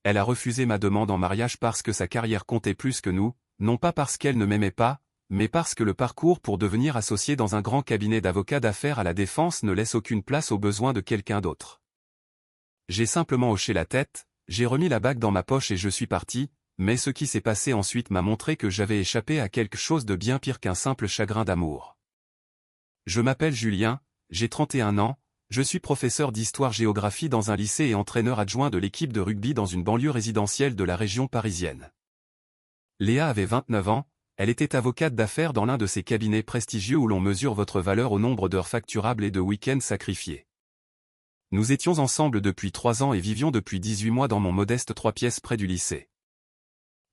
Elle a refusé ma demande en mariage parce que sa carrière comptait plus que nous, non pas parce qu'elle ne m'aimait pas, mais parce que le parcours pour devenir associé dans un grand cabinet d'avocats d'affaires à la défense ne laisse aucune place aux besoins de quelqu'un d'autre. J'ai simplement hoché la tête, j'ai remis la bague dans ma poche et je suis parti, mais ce qui s'est passé ensuite m'a montré que j'avais échappé à quelque chose de bien pire qu'un simple chagrin d'amour. Je m'appelle Julien, j'ai 31 ans, je suis professeur d'histoire-géographie dans un lycée et entraîneur adjoint de l'équipe de rugby dans une banlieue résidentielle de la région parisienne. Léa avait 29 ans, elle était avocate d'affaires dans l'un de ces cabinets prestigieux où l'on mesure votre valeur au nombre d'heures facturables et de week-ends sacrifiés. Nous étions ensemble depuis 3 ans et vivions depuis 18 mois dans mon modeste 3 pièces près du lycée.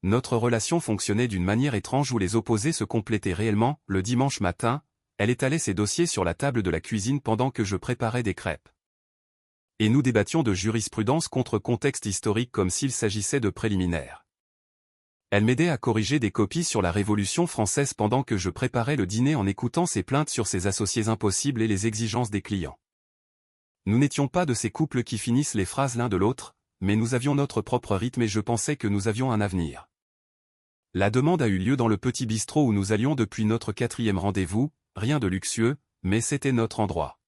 Notre relation fonctionnait d'une manière étrange où les opposés se complétaient réellement. Le dimanche matin, elle étalait ses dossiers sur la table de la cuisine pendant que je préparais des crêpes. Et nous débattions de jurisprudence contre contexte historique comme s'il s'agissait de préliminaires. Elle m'aidait à corriger des copies sur la Révolution française pendant que je préparais le dîner en écoutant ses plaintes sur ses associés impossibles et les exigences des clients. Nous n'étions pas de ces couples qui finissent les phrases l'un de l'autre, mais nous avions notre propre rythme et je pensais que nous avions un avenir. La demande a eu lieu dans le petit bistrot où nous allions depuis notre 4e rendez-vous, rien de luxueux, mais c'était notre endroit.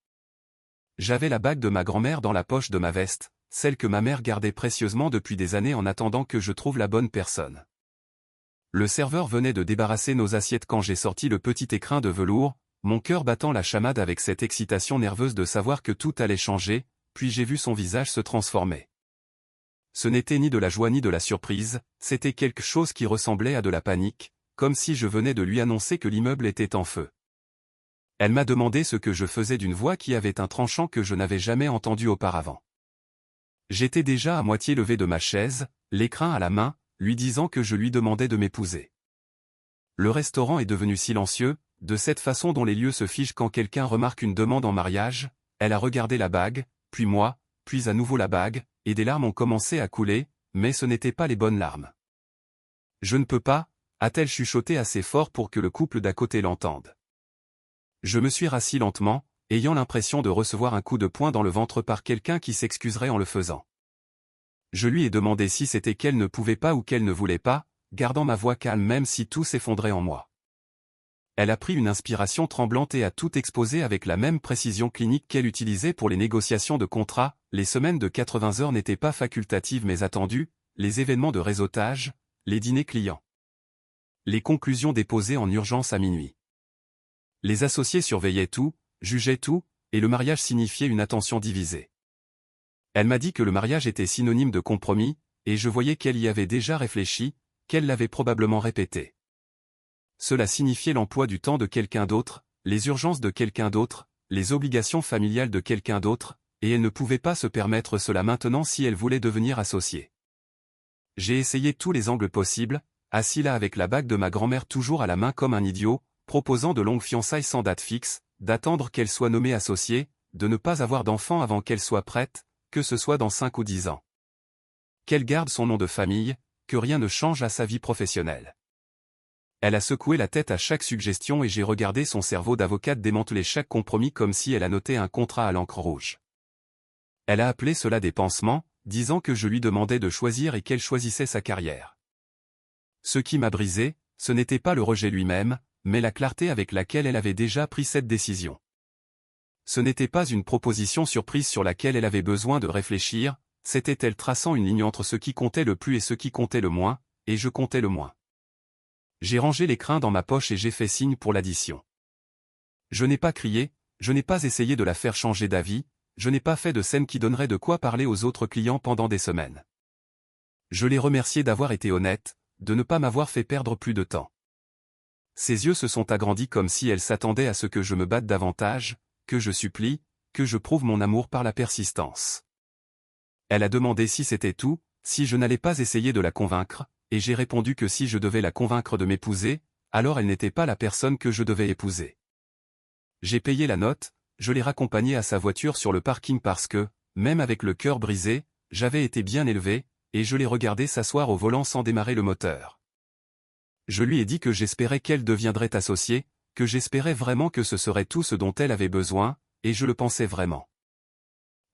J'avais la bague de ma grand-mère dans la poche de ma veste, celle que ma mère gardait précieusement depuis des années en attendant que je trouve la bonne personne. Le serveur venait de débarrasser nos assiettes quand j'ai sorti le petit écrin de velours, mon cœur battant la chamade avec cette excitation nerveuse de savoir que tout allait changer, puis j'ai vu son visage se transformer. Ce n'était ni de la joie ni de la surprise, c'était quelque chose qui ressemblait à de la panique, comme si je venais de lui annoncer que l'immeuble était en feu. Elle m'a demandé ce que je faisais d'une voix qui avait un tranchant que je n'avais jamais entendu auparavant. J'étais déjà à moitié levé de ma chaise, l'écrin à la main, lui disant que je lui demandais de m'épouser. Le restaurant est devenu silencieux, de cette façon dont les lieux se figent quand quelqu'un remarque une demande en mariage. Elle a regardé la bague, puis moi, puis à nouveau la bague, et des larmes ont commencé à couler, mais ce n'étaient pas les bonnes larmes. « Je ne peux pas » a-t-elle chuchoté assez fort pour que le couple d'à côté l'entende. Je me suis rassis lentement, ayant l'impression de recevoir un coup de poing dans le ventre par quelqu'un qui s'excuserait en le faisant. Je lui ai demandé si c'était qu'elle ne pouvait pas ou qu'elle ne voulait pas, gardant ma voix calme même si tout s'effondrait en moi. Elle a pris une inspiration tremblante et a tout exposé avec la même précision clinique qu'elle utilisait pour les négociations de contrat. Les semaines de 80 heures n'étaient pas facultatives mais attendues, les événements de réseautage, les dîners clients. Les conclusions déposées en urgence à minuit. Les associés surveillaient tout, jugeaient tout, et le mariage signifiait une attention divisée. Elle m'a dit que le mariage était synonyme de compromis, et je voyais qu'elle y avait déjà réfléchi, qu'elle l'avait probablement répété. Cela signifiait l'emploi du temps de quelqu'un d'autre, les urgences de quelqu'un d'autre, les obligations familiales de quelqu'un d'autre, et elle ne pouvait pas se permettre cela maintenant si elle voulait devenir associée. J'ai essayé tous les angles possibles, assis là avec la bague de ma grand-mère toujours à la main comme un idiot, proposant de longues fiançailles sans date fixe, d'attendre qu'elle soit nommée associée, de ne pas avoir d'enfant avant qu'elle soit prête, que ce soit dans 5 ou 10 ans. Qu'elle garde son nom de famille, que rien ne change à sa vie professionnelle. Elle a secoué la tête à chaque suggestion et j'ai regardé son cerveau d'avocate démanteler chaque compromis comme si elle annotait un contrat à l'encre rouge. Elle a appelé cela des pansements, disant que je lui demandais de choisir et qu'elle choisissait sa carrière. Ce qui m'a brisé, ce n'était pas le rejet lui-même, mais la clarté avec laquelle elle avait déjà pris cette décision. Ce n'était pas une proposition surprise sur laquelle elle avait besoin de réfléchir, c'était elle traçant une ligne entre ce qui comptait le plus et ce qui comptait le moins, et je comptais le moins. J'ai rangé l'écrin dans ma poche et j'ai fait signe pour l'addition. Je n'ai pas crié, je n'ai pas essayé de la faire changer d'avis, je n'ai pas fait de scène qui donnerait de quoi parler aux autres clients pendant des semaines. Je l'ai remercié d'avoir été honnête, de ne pas m'avoir fait perdre plus de temps. Ses yeux se sont agrandis comme si elle s'attendait à ce que je me batte davantage, que je supplie, que je prouve mon amour par la persistance. Elle a demandé si c'était tout, si je n'allais pas essayer de la convaincre, et j'ai répondu que si je devais la convaincre de m'épouser, alors elle n'était pas la personne que je devais épouser. J'ai payé la note, je l'ai raccompagnée à sa voiture sur le parking parce que, même avec le cœur brisé, j'avais été bien élevé, et je l'ai regardée s'asseoir au volant sans démarrer le moteur. Je lui ai dit que j'espérais qu'elle deviendrait associée, que j'espérais vraiment que ce serait tout ce dont elle avait besoin, et je le pensais vraiment.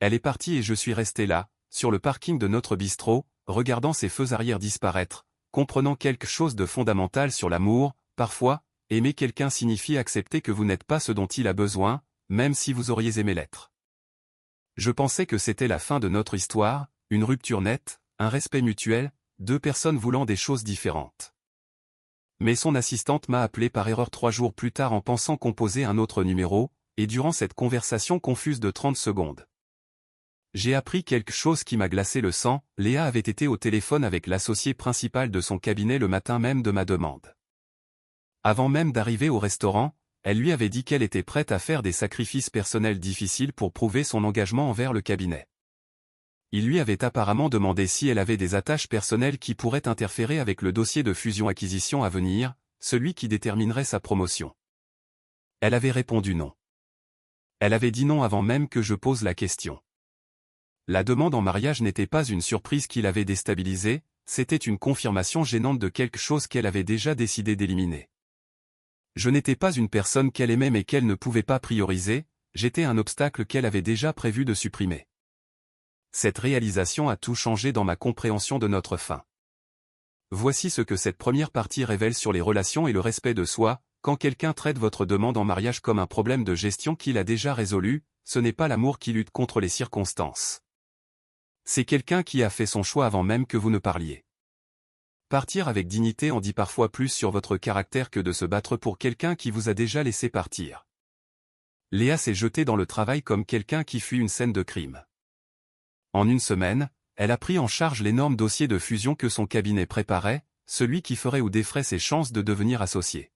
Elle est partie et je suis resté là, sur le parking de notre bistrot, regardant ses feux arrière disparaître, comprenant quelque chose de fondamental sur l'amour. Parfois, aimer quelqu'un signifie accepter que vous n'êtes pas ce dont il a besoin, même si vous auriez aimé l'être. Je pensais que c'était la fin de notre histoire, une rupture nette, un respect mutuel, deux personnes voulant des choses différentes. Mais son assistante m'a appelé par erreur 3 jours plus tard en pensant composer un autre numéro, et durant cette conversation confuse de 30 secondes. J'ai appris quelque chose qui m'a glacé le sang. Léa avait été au téléphone avec l'associé principal de son cabinet le matin même de ma demande. Avant même d'arriver au restaurant, elle lui avait dit qu'elle était prête à faire des sacrifices personnels difficiles pour prouver son engagement envers le cabinet. Il lui avait apparemment demandé si elle avait des attaches personnelles qui pourraient interférer avec le dossier de fusion-acquisition à venir, celui qui déterminerait sa promotion. Elle avait répondu non. Elle avait dit non avant même que je pose la question. La demande en mariage n'était pas une surprise qui l'avait déstabilisée, c'était une confirmation gênante de quelque chose qu'elle avait déjà décidé d'éliminer. Je n'étais pas une personne qu'elle aimait mais qu'elle ne pouvait pas prioriser, j'étais un obstacle qu'elle avait déjà prévu de supprimer. Cette réalisation a tout changé dans ma compréhension de notre fin. Voici ce que cette première partie révèle sur les relations et le respect de soi. Quand quelqu'un traite votre demande en mariage comme un problème de gestion qu'il a déjà résolu, ce n'est pas l'amour qui lutte contre les circonstances. C'est quelqu'un qui a fait son choix avant même que vous ne parliez. Partir avec dignité en dit parfois plus sur votre caractère que de se battre pour quelqu'un qui vous a déjà laissé partir. Léa s'est jetée dans le travail comme quelqu'un qui fuit une scène de crime. En une semaine, elle a pris en charge l'énorme dossier de fusion que son cabinet préparait, celui qui ferait ou déferait ses chances de devenir associé.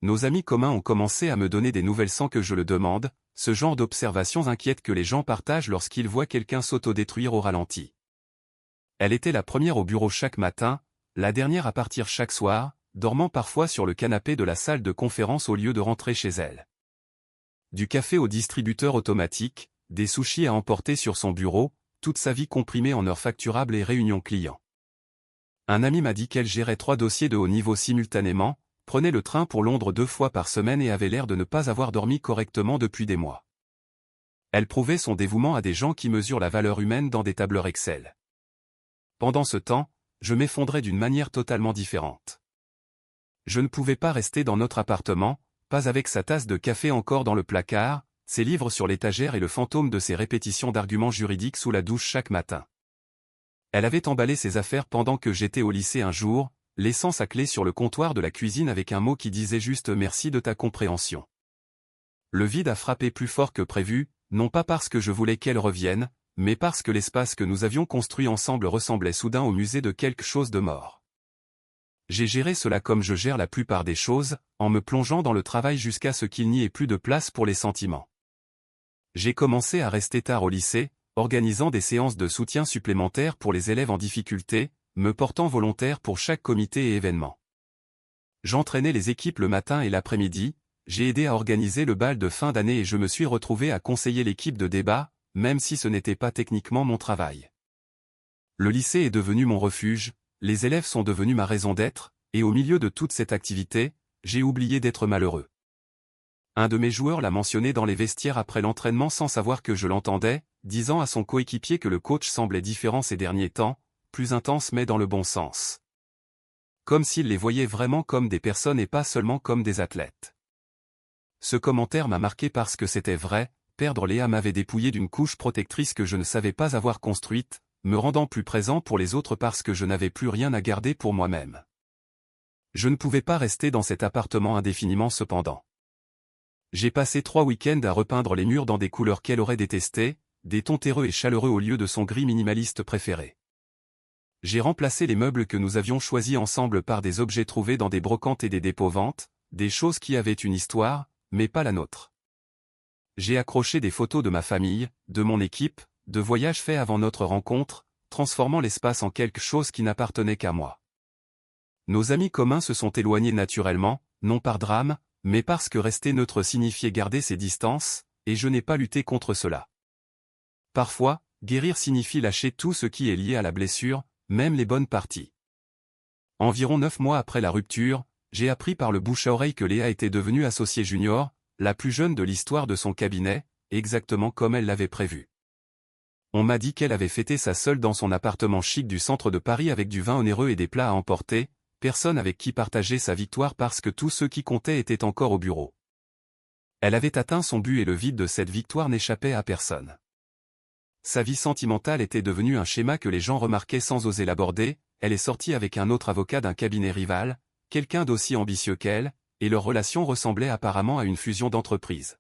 Nos amis communs ont commencé à me donner des nouvelles sans que je le demande, ce genre d'observations inquiètes que les gens partagent lorsqu'ils voient quelqu'un s'autodétruire au ralenti. Elle était la première au bureau chaque matin, la dernière à partir chaque soir, dormant parfois sur le canapé de la salle de conférence au lieu de rentrer chez elle. Du café au distributeur automatique, des sushis à emporter sur son bureau, toute sa vie comprimée en heures facturables et réunions clients. Un ami m'a dit qu'elle gérait 3 dossiers de haut niveau simultanément, prenait le train pour Londres 2 fois par semaine et avait l'air de ne pas avoir dormi correctement depuis des mois. Elle prouvait son dévouement à des gens qui mesurent la valeur humaine dans des tableurs Excel. Pendant ce temps, je m'effondrais d'une manière totalement différente. Je ne pouvais pas rester dans notre appartement, pas avec sa tasse de café encore dans le placard, ses livres sur l'étagère et le fantôme de ses répétitions d'arguments juridiques sous la douche chaque matin. Elle avait emballé ses affaires pendant que j'étais au lycée un jour, laissant sa clé sur le comptoir de la cuisine avec un mot qui disait juste « merci de ta compréhension ». Le vide a frappé plus fort que prévu, non pas parce que je voulais qu'elle revienne, mais parce que l'espace que nous avions construit ensemble ressemblait soudain au musée de quelque chose de mort. J'ai géré cela comme je gère la plupart des choses, en me plongeant dans le travail jusqu'à ce qu'il n'y ait plus de place pour les sentiments. J'ai commencé à rester tard au lycée, organisant des séances de soutien supplémentaires pour les élèves en difficulté, me portant volontaire pour chaque comité et événement. J'entraînais les équipes le matin et l'après-midi, j'ai aidé à organiser le bal de fin d'année et je me suis retrouvé à conseiller l'équipe de débat, même si ce n'était pas techniquement mon travail. Le lycée est devenu mon refuge, les élèves sont devenus ma raison d'être, et au milieu de toute cette activité, j'ai oublié d'être malheureux. Un de mes joueurs l'a mentionné dans les vestiaires après l'entraînement sans savoir que je l'entendais, disant à son coéquipier que le coach semblait différent ces derniers temps, plus intense mais dans le bon sens. Comme s'il les voyait vraiment comme des personnes et pas seulement comme des athlètes. Ce commentaire m'a marqué parce que c'était vrai, perdre Léa m'avait dépouillé d'une couche protectrice que je ne savais pas avoir construite, me rendant plus présent pour les autres parce que je n'avais plus rien à garder pour moi-même. Je ne pouvais pas rester dans cet appartement indéfiniment cependant. J'ai passé 3 week-ends à repeindre les murs dans des couleurs qu'elle aurait détestées, des tons terreux et chaleureux au lieu de son gris minimaliste préféré. J'ai remplacé les meubles que nous avions choisis ensemble par des objets trouvés dans des brocantes et des dépôts-ventes, des choses qui avaient une histoire, mais pas la nôtre. J'ai accroché des photos de ma famille, de mon équipe, de voyages faits avant notre rencontre, transformant l'espace en quelque chose qui n'appartenait qu'à moi. Nos amis communs se sont éloignés naturellement, non par drame, mais parce que rester neutre signifiait garder ses distances, et je n'ai pas lutté contre cela. Parfois, guérir signifie lâcher tout ce qui est lié à la blessure, même les bonnes parties. Environ 9 mois après la rupture, j'ai appris par le bouche à oreille que Léa était devenue associée junior, la plus jeune de l'histoire de son cabinet, exactement comme elle l'avait prévu. On m'a dit qu'elle avait fêté ça seule dans son appartement chic du centre de Paris avec du vin onéreux et des plats à emporter, personne avec qui partager sa victoire parce que tous ceux qui comptaient étaient encore au bureau. Elle avait atteint son but et le vide de cette victoire n'échappait à personne. Sa vie sentimentale était devenue un schéma que les gens remarquaient sans oser l'aborder, elle est sortie avec un autre avocat d'un cabinet rival, quelqu'un d'aussi ambitieux qu'elle, et leur relation ressemblait apparemment à une fusion d'entreprises.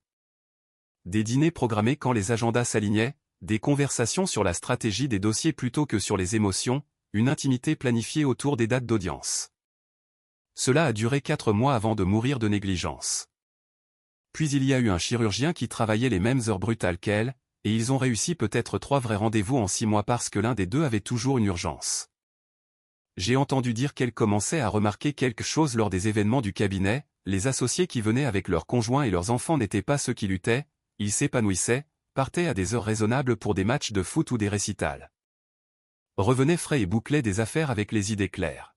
Des dîners programmés quand les agendas s'alignaient, des conversations sur la stratégie des dossiers plutôt que sur les émotions, une intimité planifiée autour des dates d'audience. Cela a duré 4 mois avant de mourir de négligence. Puis il y a eu un chirurgien qui travaillait les mêmes heures brutales qu'elle, et ils ont réussi peut-être 3 vrais rendez-vous en 6 mois parce que l'un des deux avait toujours une urgence. J'ai entendu dire qu'elle commençait à remarquer quelque chose lors des événements du cabinet, les associés qui venaient avec leurs conjoints et leurs enfants n'étaient pas ceux qui luttaient, ils s'épanouissaient, partaient à des heures raisonnables pour des matchs de foot ou des récitals. Revenaient frais et bouclaient des affaires avec les idées claires.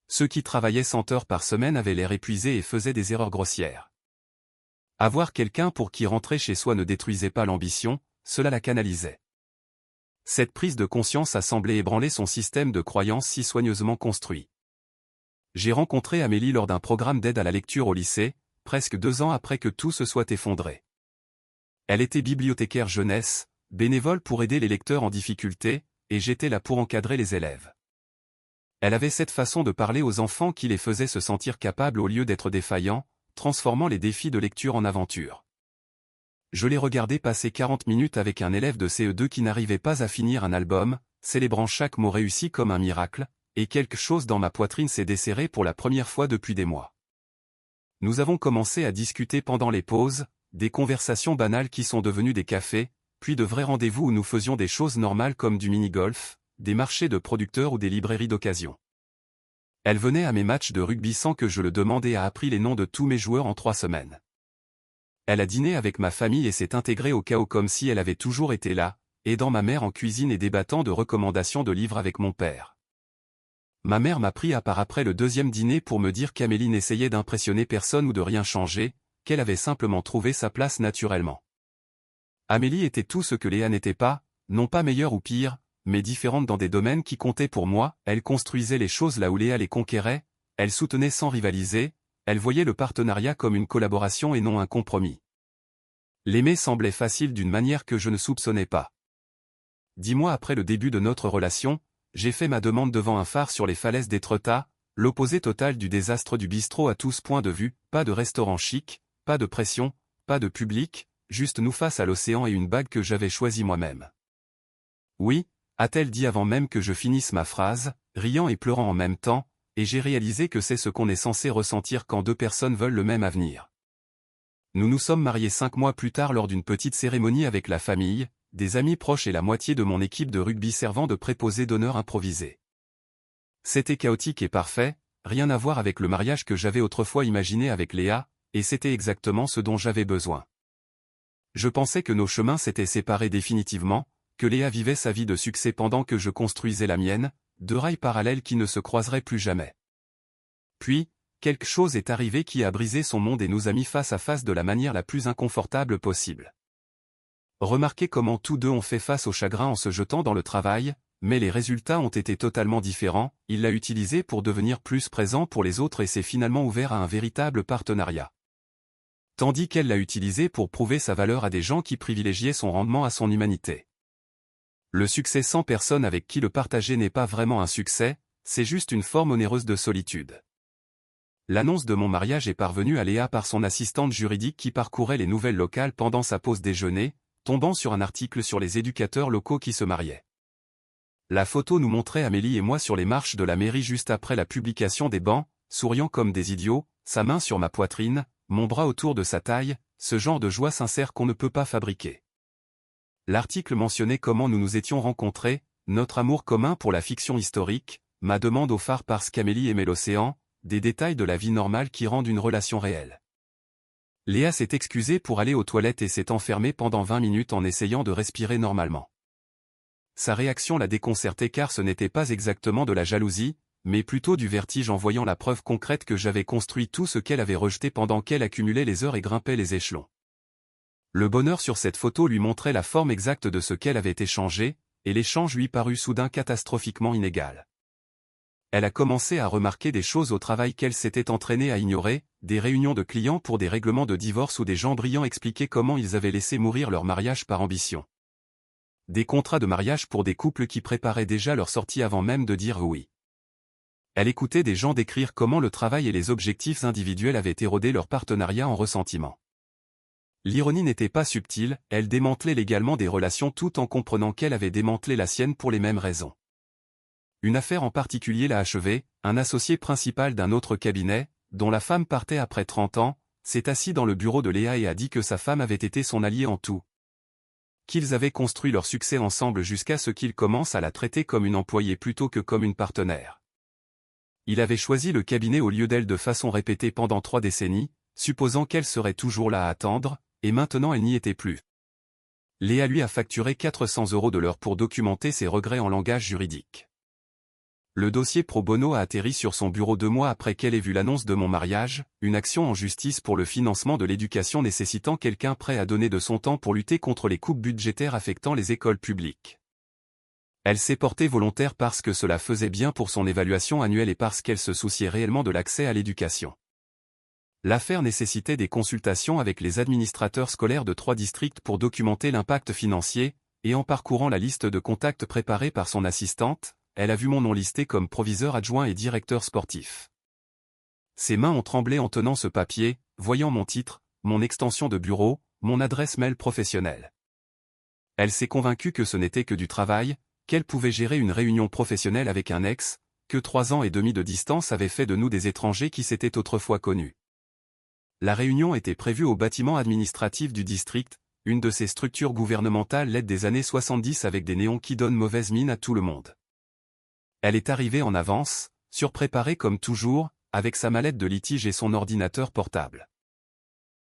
Ceux qui travaillaient 100 heures par semaine avaient l'air épuisés et faisaient des erreurs grossières. Avoir quelqu'un pour qui rentrer chez soi ne détruisait pas l'ambition, cela la canalisait. Cette prise de conscience a semblé ébranler son système de croyances si soigneusement construit. J'ai rencontré Amélie lors d'un programme d'aide à la lecture au lycée, presque 2 ans après que tout se soit effondré. Elle était bibliothécaire jeunesse, bénévole pour aider les lecteurs en difficulté, et j'étais là pour encadrer les élèves. Elle avait cette façon de parler aux enfants qui les faisait se sentir capables au lieu d'être défaillants, transformant les défis de lecture en aventure. Je l'ai regardé passer 40 minutes avec un élève de CE2 qui n'arrivait pas à finir un album, célébrant chaque mot réussi comme un miracle, et quelque chose dans ma poitrine s'est desserré pour la première fois depuis des mois. Nous avons commencé à discuter pendant les pauses, des conversations banales qui sont devenues des cafés, puis de vrais rendez-vous où nous faisions des choses normales comme du mini-golf, des marchés de producteurs ou des librairies d'occasion. Elle venait à mes matchs de rugby sans que je le demande et a appris les noms de tous mes joueurs en 3 semaines. Elle a dîné avec ma famille et s'est intégrée au chaos comme si elle avait toujours été là, aidant ma mère en cuisine et débattant de recommandations de livres avec mon père. Ma mère m'a pris à part après le 2e dîner pour me dire qu'Amélie n'essayait d'impressionner personne ou de rien changer, qu'elle avait simplement trouvé sa place naturellement. Amélie était tout ce que Léa n'était pas, non pas meilleure ou pire, mais différente dans des domaines qui comptaient pour moi, elle construisait les choses là où Léa les conquérait, elle soutenait sans rivaliser, elle voyait le partenariat comme une collaboration et non un compromis. L'aimer semblait facile d'une manière que je ne soupçonnais pas. 10 mois après le début de notre relation, j'ai fait ma demande devant un phare sur les falaises d'Étretat, l'opposé total du désastre du bistrot à tous points de vue, pas de restaurant chic, pas de pression, pas de public, juste nous face à l'océan et une bague que j'avais choisie moi-même. Oui, a-t-elle dit avant même que je finisse ma phrase, riant et pleurant en même temps, et j'ai réalisé que c'est ce qu'on est censé ressentir quand 2 personnes veulent le même avenir. Nous nous sommes mariés 5 mois plus tard lors d'une petite cérémonie avec la famille, des amis proches et la moitié de mon équipe de rugby servant de préposé d'honneur improvisé. C'était chaotique et parfait, rien à voir avec le mariage que j'avais autrefois imaginé avec Léa, et c'était exactement ce dont j'avais besoin. Je pensais que nos chemins s'étaient séparés définitivement, que Léa vivait sa vie de succès pendant que je construisais la mienne, 2 rails parallèles qui ne se croiseraient plus jamais. Puis, quelque chose est arrivé qui a brisé son monde et nous a mis face à face de la manière la plus inconfortable possible. Remarquez comment tous deux ont fait face au chagrin en se jetant dans le travail, mais les résultats ont été totalement différents, il l'a utilisé pour devenir plus présent pour les autres et s'est finalement ouvert à un véritable partenariat. Tandis qu'elle l'a utilisé pour prouver sa valeur à des gens qui privilégiaient son rendement à son humanité. Le succès sans personne avec qui le partager n'est pas vraiment un succès, c'est juste une forme onéreuse de solitude. L'annonce de mon mariage est parvenue à Léa par son assistante juridique qui parcourait les nouvelles locales pendant sa pause déjeuner, tombant sur un article sur les éducateurs locaux qui se mariaient. La photo nous montrait Amélie et moi sur les marches de la mairie juste après la publication des bancs, souriant comme des idiots, sa main sur ma poitrine, mon bras autour de sa taille, ce genre de joie sincère qu'on ne peut pas fabriquer. L'article mentionnait comment nous nous étions rencontrés, notre amour commun pour la fiction historique, ma demande au phare parce qu'Amélie aimait l'océan, des détails de la vie normale qui rendent une relation réelle. Léa s'est excusée pour aller aux toilettes et s'est enfermée pendant 20 minutes en essayant de respirer normalement. Sa réaction l'a déconcertée car ce n'était pas exactement de la jalousie, mais plutôt du vertige en voyant la preuve concrète que j'avais construit tout ce qu'elle avait rejeté pendant qu'elle accumulait les heures et grimpait les échelons. Le bonheur sur cette photo lui montrait la forme exacte de ce qu'elle avait échangé, et l'échange lui parut soudain catastrophiquement inégal. Elle a commencé à remarquer des choses au travail qu'elle s'était entraînée à ignorer, des réunions de clients pour des règlements de divorce où des gens brillants expliquaient comment ils avaient laissé mourir leur mariage par ambition. Des contrats de mariage pour des couples qui préparaient déjà leur sortie avant même de dire oui. Elle écoutait des gens décrire comment le travail et les objectifs individuels avaient érodé leur partenariat en ressentiment. L'ironie n'était pas subtile, elle démantelait légalement des relations tout en comprenant qu'elle avait démantelé la sienne pour les mêmes raisons. Une affaire en particulier l'a achevée, un associé principal d'un autre cabinet, dont la femme partait après 30 ans, s'est assis dans le bureau de Léa et a dit que sa femme avait été son allié en tout. Qu'ils avaient construit leur succès ensemble jusqu'à ce qu'il commence à la traiter comme une employée plutôt que comme une partenaire. Il avait choisi le cabinet au lieu d'elle de façon répétée pendant 3 décennies, supposant qu'elle serait toujours là à attendre, et maintenant elle n'y était plus. Léa lui a facturé 400 € de l'heure pour documenter ses regrets en langage juridique. Le dossier pro bono a atterri sur son bureau 2 mois après qu'elle ait vu l'annonce de mon mariage, une action en justice pour le financement de l'éducation nécessitant quelqu'un prêt à donner de son temps pour lutter contre les coupes budgétaires affectant les écoles publiques. Elle s'est portée volontaire parce que cela faisait bien pour son évaluation annuelle et parce qu'elle se souciait réellement de l'accès à l'éducation. L'affaire nécessitait des consultations avec les administrateurs scolaires de 3 districts pour documenter l'impact financier, et en parcourant la liste de contacts préparée par son assistante, elle a vu mon nom listé comme proviseur adjoint et directeur sportif. Ses mains ont tremblé en tenant ce papier, voyant mon titre, mon extension de bureau, mon adresse mail professionnelle. Elle s'est convaincue que ce n'était que du travail, qu'elle pouvait gérer une réunion professionnelle avec un ex, que 3 ans et demi de distance avaient fait de nous des étrangers qui s'étaient autrefois connus. La réunion était prévue au bâtiment administratif du district, une de ces structures gouvernementales laides des années 70 avec des néons qui donnent mauvaise mine à tout le monde. Elle est arrivée en avance, surpréparée comme toujours, avec sa mallette de litige et son ordinateur portable.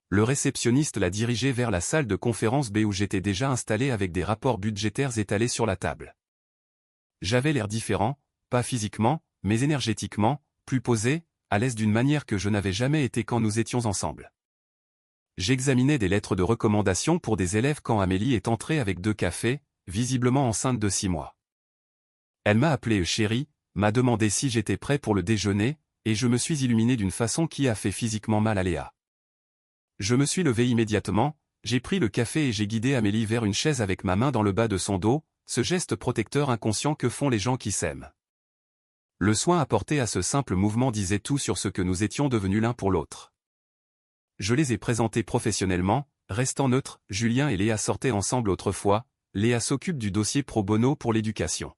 Le réceptionniste l'a dirigée vers la salle de conférence B où j'étais déjà installé avec des rapports budgétaires étalés sur la table. J'avais l'air différent, pas physiquement, mais énergétiquement, plus posé, à l'aise d'une manière que je n'avais jamais été quand nous étions ensemble. J'examinais des lettres de recommandation pour des élèves quand Amélie est entrée avec 2 cafés, visiblement enceinte de 6 mois. Elle m'a appelé chérie, m'a demandé si j'étais prêt pour le déjeuner, et je me suis illuminé d'une façon qui a fait physiquement mal à Léa. Je me suis levé immédiatement, j'ai pris le café et j'ai guidé Amélie vers une chaise avec ma main dans le bas de son dos, ce geste protecteur inconscient que font les gens qui s'aiment. Le soin apporté à ce simple mouvement disait tout sur ce que nous étions devenus l'un pour l'autre. Je les ai présentés professionnellement, restant neutres, Julien et Léa sortaient ensemble autrefois, Léa s'occupe du dossier pro bono pour l'éducation.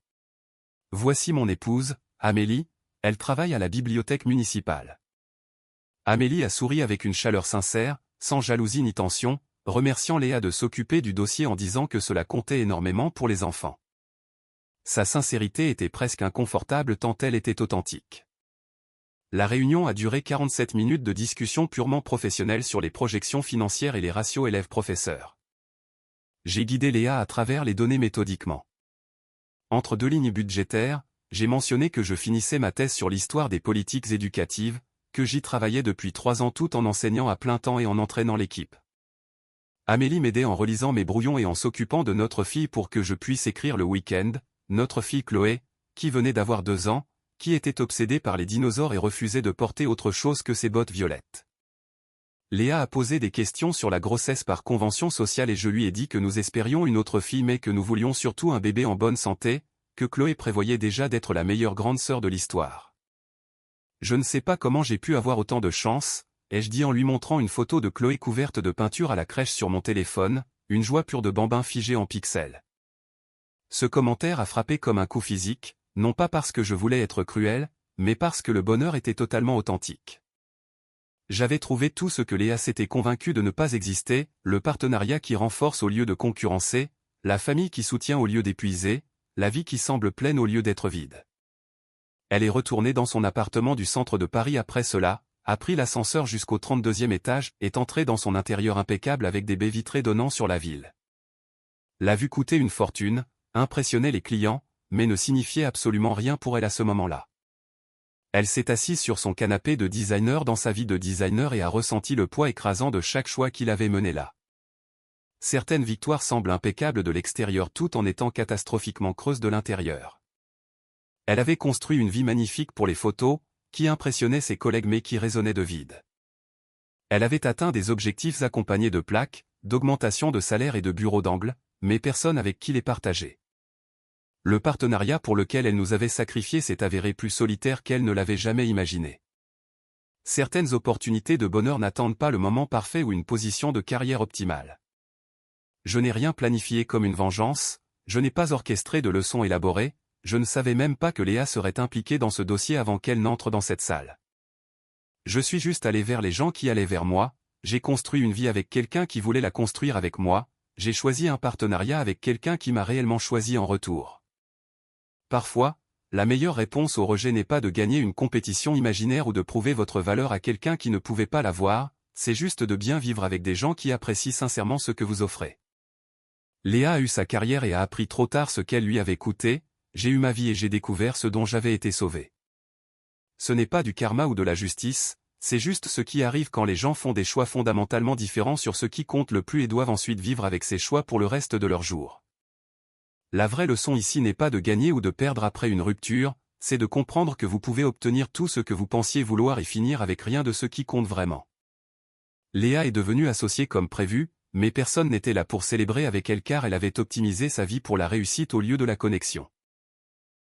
Voici mon épouse, Amélie, elle travaille à la bibliothèque municipale. Amélie a souri avec une chaleur sincère, sans jalousie ni tension, remerciant Léa de s'occuper du dossier en disant que cela comptait énormément pour les enfants. Sa sincérité était presque inconfortable tant elle était authentique. La réunion a duré 47 minutes de discussion purement professionnelle sur les projections financières et les ratios élèves-professeurs. J'ai guidé Léa à travers les données méthodiquement. Entre 2 lignes budgétaires, j'ai mentionné que je finissais ma thèse sur l'histoire des politiques éducatives, que j'y travaillais depuis 3 ans tout en enseignant à plein temps et en entraînant l'équipe. Amélie m'aidait en relisant mes brouillons et en s'occupant de notre fille pour que je puisse écrire le week-end, notre fille Chloé, qui venait d'avoir 2 ans, qui était obsédée par les dinosaures et refusait de porter autre chose que ses bottes violettes. Léa a posé des questions sur la grossesse par convention sociale et je lui ai dit que nous espérions une autre fille mais que nous voulions surtout un bébé en bonne santé, que Chloé prévoyait déjà d'être la meilleure grande sœur de l'histoire. Je ne sais pas comment j'ai pu avoir autant de chance, ai-je dit en lui montrant une photo de Chloé couverte de peinture à la crèche sur mon téléphone, une joie pure de bambin figé en pixels. Ce commentaire a frappé comme un coup physique, non pas parce que je voulais être cruel, mais parce que le bonheur était totalement authentique. J'avais trouvé tout ce que Léa s'était convaincue de ne pas exister, le partenariat qui renforce au lieu de concurrencer, la famille qui soutient au lieu d'épuiser, la vie qui semble pleine au lieu d'être vide. Elle est retournée dans son appartement du centre de Paris après cela, a pris l'ascenseur jusqu'au 32e étage, est entrée dans son intérieur impeccable avec des baies vitrées donnant sur la ville. La vue coûtait une fortune, impressionnait les clients, mais ne signifiait absolument rien pour elle à ce moment-là. Elle s'est assise sur son canapé de designer dans sa vie de designer et a ressenti le poids écrasant de chaque choix qui l'avait menée là. Certaines victoires semblent impeccables de l'extérieur tout en étant catastrophiquement creuses de l'intérieur. Elle avait construit une vie magnifique pour les photos, qui impressionnaient ses collègues mais qui résonnaient de vide. Elle avait atteint des objectifs accompagnés de plaques, d'augmentation de salaire et de bureaux d'angle, mais personne avec qui les partager. Le partenariat pour lequel elle nous avait sacrifiés s'est avéré plus solitaire qu'elle ne l'avait jamais imaginé. Certaines opportunités de bonheur n'attendent pas le moment parfait ou une position de carrière optimale. Je n'ai rien planifié comme une vengeance, je n'ai pas orchestré de leçons élaborées, je ne savais même pas que Léa serait impliquée dans ce dossier avant qu'elle n'entre dans cette salle. Je suis juste allé vers les gens qui allaient vers moi, j'ai construit une vie avec quelqu'un qui voulait la construire avec moi, j'ai choisi un partenariat avec quelqu'un qui m'a réellement choisi en retour. Parfois, la meilleure réponse au rejet n'est pas de gagner une compétition imaginaire ou de prouver votre valeur à quelqu'un qui ne pouvait pas l'avoir, c'est juste de bien vivre avec des gens qui apprécient sincèrement ce que vous offrez. Léa a eu sa carrière et a appris trop tard ce qu'elle lui avait coûté, j'ai eu ma vie et j'ai découvert ce dont j'avais été sauvé. Ce n'est pas du karma ou de la justice, c'est juste ce qui arrive quand les gens font des choix fondamentalement différents sur ce qui compte le plus et doivent ensuite vivre avec ces choix pour le reste de leur jour. La vraie leçon ici n'est pas de gagner ou de perdre après une rupture, c'est de comprendre que vous pouvez obtenir tout ce que vous pensiez vouloir et finir avec rien de ce qui compte vraiment. Léa est devenue associée comme prévu, mais personne n'était là pour célébrer avec elle car elle avait optimisé sa vie pour la réussite au lieu de la connexion.